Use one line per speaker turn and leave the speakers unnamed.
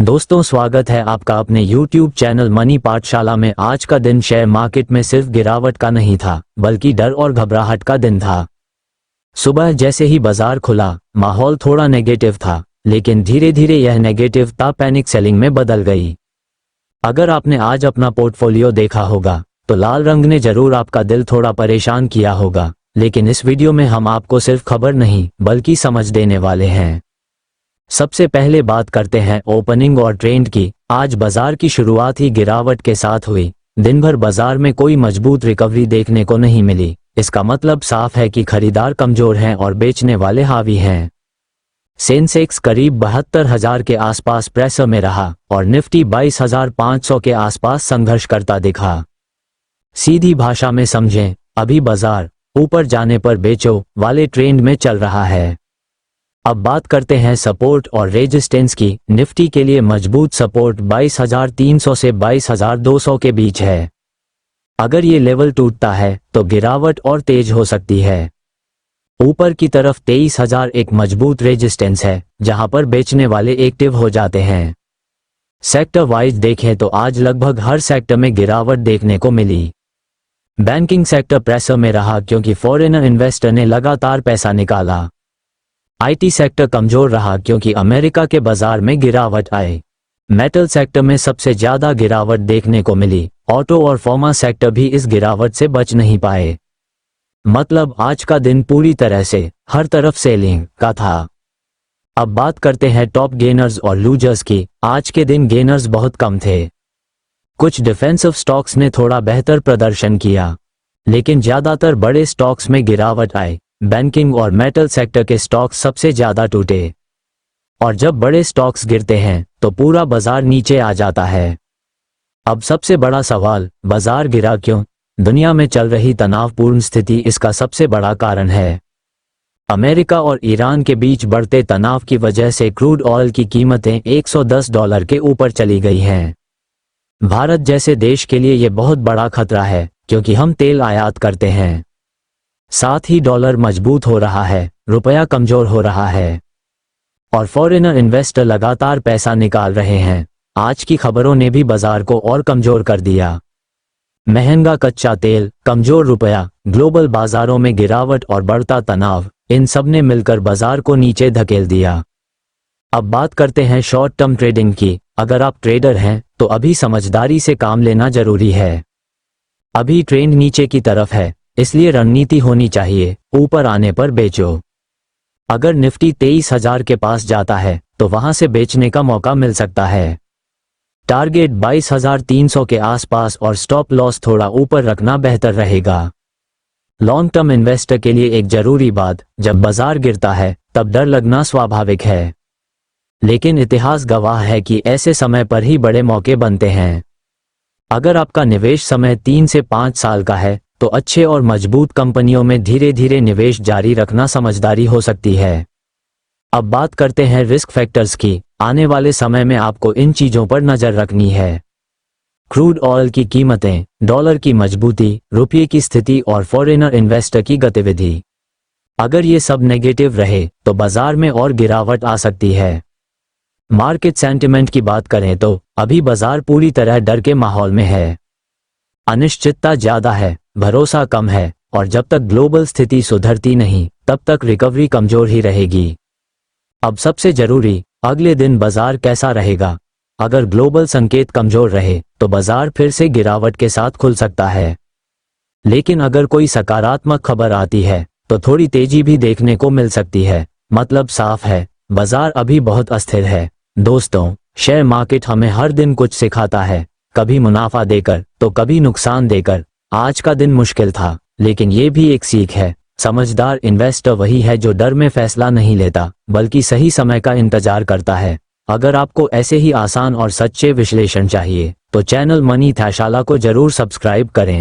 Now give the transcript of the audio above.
दोस्तों, स्वागत है आपका अपने YouTube चैनल मनी पाठशाला में। आज का दिन शेयर मार्केट में सिर्फ गिरावट का नहीं था, बल्कि डर और घबराहट का दिन था। सुबह जैसे ही बाजार खुला, माहौल थोड़ा नेगेटिव था, लेकिन धीरे धीरे यह नेगेटिवता पैनिक सेलिंग में बदल गई। अगर आपने आज अपना पोर्टफोलियो देखा होगा, तो लाल रंग ने जरूर आपका दिल थोड़ा परेशान किया होगा। लेकिन इस वीडियो में हम आपको सिर्फ खबर नहीं, बल्कि समझ देने वाले हैं। सबसे पहले बात करते हैं ओपनिंग और ट्रेंड की। आज बाजार की शुरुआत ही गिरावट के साथ हुई। दिन भर बाजार में कोई मजबूत रिकवरी देखने को नहीं मिली। इसका मतलब साफ है कि खरीदार कमजोर हैं और बेचने वाले हावी हैं। सेंसेक्स करीब 72,000 के आसपास प्रेशर में रहा और निफ्टी 22,500 के आसपास संघर्ष करता दिखा। सीधी भाषा में समझें, अभी बाजार ऊपर जाने पर बेचो वाले ट्रेंड में चल रहा है। अब बात करते हैं सपोर्ट और रेजिस्टेंस की। निफ्टी के लिए मजबूत सपोर्ट 22,300 से 22,200 के बीच है। अगर ये लेवल टूटता है तो गिरावट और तेज हो सकती है। ऊपर की तरफ 23,000 एक मजबूत रेजिस्टेंस है, जहां पर बेचने वाले एक्टिव हो जाते हैं। सेक्टर वाइज देखें तो आज लगभग हर सेक्टर में गिरावट देखने को मिली। बैंकिंग सेक्टर प्रेशर में रहा क्योंकि फॉरेनर इन्वेस्टर ने लगातार पैसा निकाला। आईटी सेक्टर कमजोर रहा क्योंकि अमेरिका के बाजार में गिरावट आई। मेटल सेक्टर में सबसे ज्यादा गिरावट देखने को मिली। ऑटो और फार्मा सेक्टर भी इस गिरावट से बच नहीं पाए। मतलब आज का दिन पूरी तरह से हर तरफ सेलिंग का था। अब बात करते हैं टॉप गेनर्स और लूजर्स की। आज के दिन गेनर्स बहुत कम थे। कुछ डिफेंसिव स्टॉक्स ने थोड़ा बेहतर प्रदर्शन किया, लेकिन ज्यादातर बड़े स्टॉक्स में गिरावट आई। बैंकिंग और मेटल सेक्टर के स्टॉक्स सबसे ज्यादा टूटे, और जब बड़े स्टॉक्स गिरते हैं तो पूरा बाजार नीचे आ जाता है। अब सबसे बड़ा सवाल, बाजार गिरा क्यों? दुनिया में चल रही तनावपूर्ण स्थिति इसका सबसे बड़ा कारण है। अमेरिका और ईरान के बीच बढ़ते तनाव की वजह से क्रूड ऑयल की कीमतें $110 के ऊपर चली गई हैं। भारत जैसे देश के लिए यह बहुत बड़ा खतरा है, क्योंकि हम तेल आयात करते हैं। साथ ही डॉलर मजबूत हो रहा है, रुपया कमजोर हो रहा है, और फॉरेनर इन्वेस्टर लगातार पैसा निकाल रहे हैं। आज की खबरों ने भी बाजार को और कमजोर कर दिया। महंगा कच्चा तेल, कमजोर रुपया, ग्लोबल बाजारों में गिरावट और बढ़ता तनाव, इन सब ने मिलकर बाजार को नीचे धकेल दिया। अब बात करते हैं शॉर्ट टर्म ट्रेडिंग की। अगर आप ट्रेडर हैं तो अभी समझदारी से काम लेना जरूरी है। अभी ट्रेंड नीचे की तरफ है, इसलिए रणनीति होनी चाहिए, ऊपर आने पर बेचो। अगर निफ्टी 23,000 के पास जाता है तो वहां से बेचने का मौका मिल सकता है। टारगेट 22,300 के आसपास और स्टॉप लॉस थोड़ा ऊपर रखना बेहतर रहेगा। लॉन्ग टर्म इन्वेस्टर के लिए एक जरूरी बात, जब बाजार गिरता है तब डर लगना स्वाभाविक है, लेकिन इतिहास गवाह है कि ऐसे समय पर ही बड़े मौके बनते हैं। अगर आपका निवेश समय 3 से 5 साल का है तो अच्छे और मजबूत कंपनियों में धीरे धीरे निवेश जारी रखना समझदारी हो सकती है। अब बात करते हैं रिस्क फैक्टर्स की। आने वाले समय में आपको इन चीजों पर नजर रखनी है। क्रूड ऑयल की कीमतें, डॉलर की मजबूती, रुपये की स्थिति और फॉरेनर इन्वेस्टर की गतिविधि। अगर ये सब नेगेटिव रहे तो बाजार में और गिरावट आ सकती है। मार्केट सेंटिमेंट की बात करें तो अभी बाजार पूरी तरह डर के माहौल में है। अनिश्चितता ज्यादा है, भरोसा कम है, और जब तक ग्लोबल स्थिति सुधरती नहीं तब तक रिकवरी कमजोर ही रहेगी। अब सबसे जरूरी, अगले दिन बाजार कैसा रहेगा। अगर ग्लोबल संकेत कमजोर रहे तो बाजार फिर से गिरावट के साथ खुल सकता है, लेकिन अगर कोई सकारात्मक खबर आती है तो थोड़ी तेजी भी देखने को मिल सकती है। मतलब साफ है, बाजार अभी बहुत अस्थिर है। दोस्तों, शेयर मार्केट हमें हर दिन कुछ सिखाता है, कभी मुनाफा देकर तो कभी नुकसान देकर। आज का दिन मुश्किल था, लेकिन ये भी एक सीख है। समझदार इन्वेस्टर वही है जो डर में फैसला नहीं लेता, बल्कि सही समय का इंतजार करता है। अगर आपको ऐसे ही आसान और सच्चे विश्लेषण चाहिए तो चैनल मनी पाठशाला को जरूर सब्सक्राइब करें।